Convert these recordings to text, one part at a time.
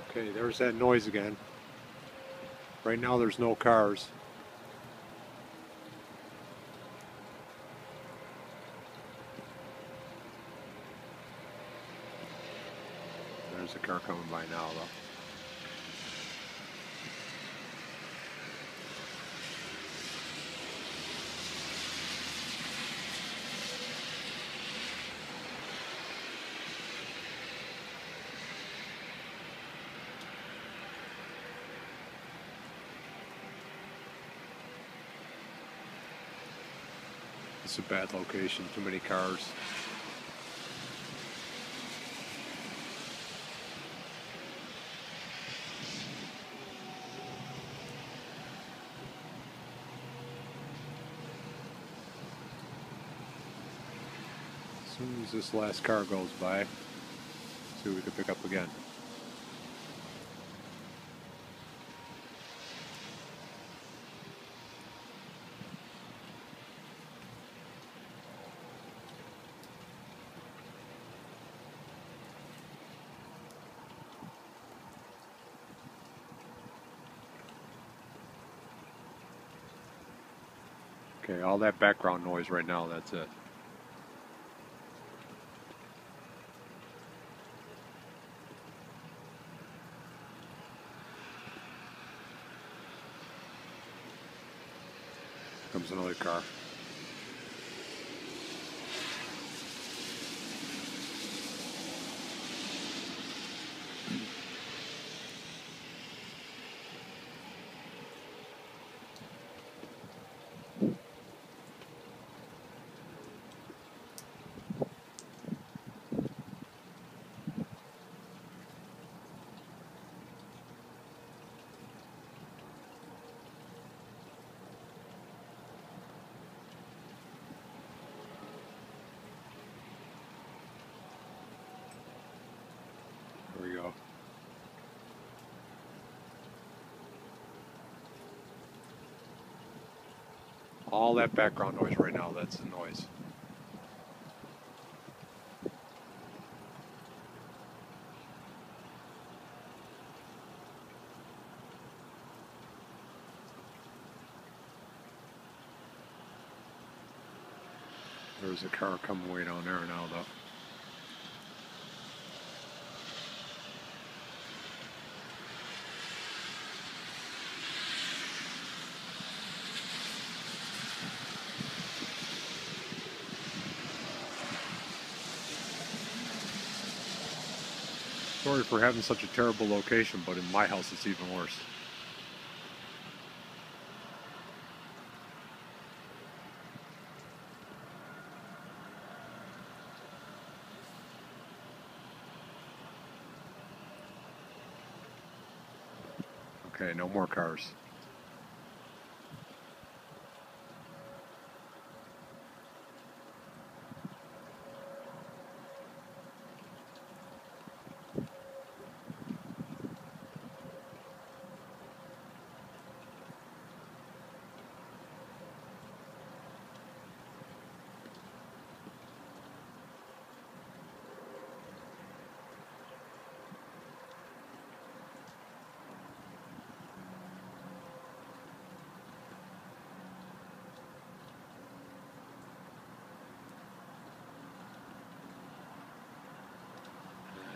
Okay, there's that noise again. Right now there's no cars. There's a car coming by now though. It's a bad location, too many cars. As soon as this last car goes by, see what we can pick up again. Okay, all that background noise right now, that's it. Comes another car. There we go. All that background noise right now, that's the noise. There's a car coming way down there now though. Sorry for having such a terrible location, but in my house it's even worse. Okay, no more cars.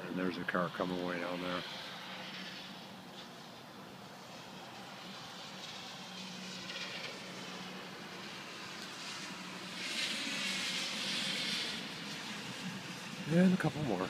And there's a car coming way down there. And a couple more.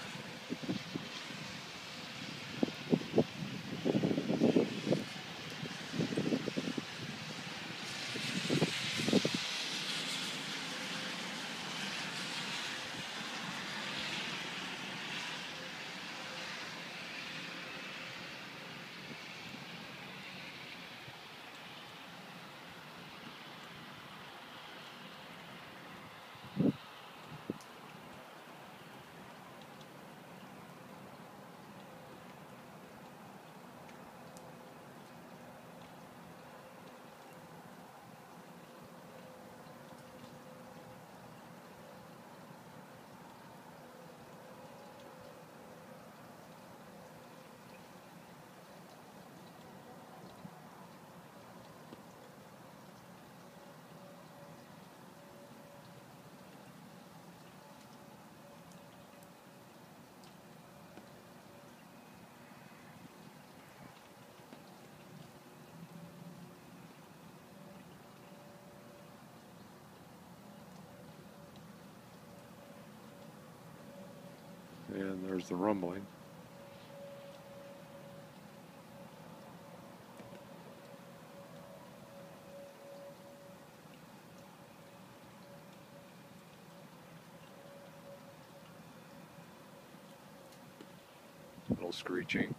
And there's the rumbling. A little screeching.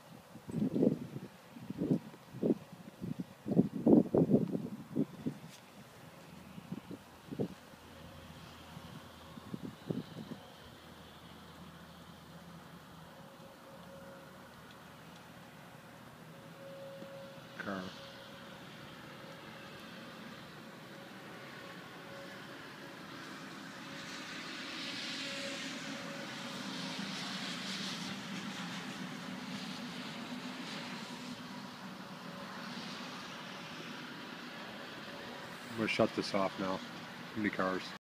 Car. I'm going to shut this off now. Too many cars.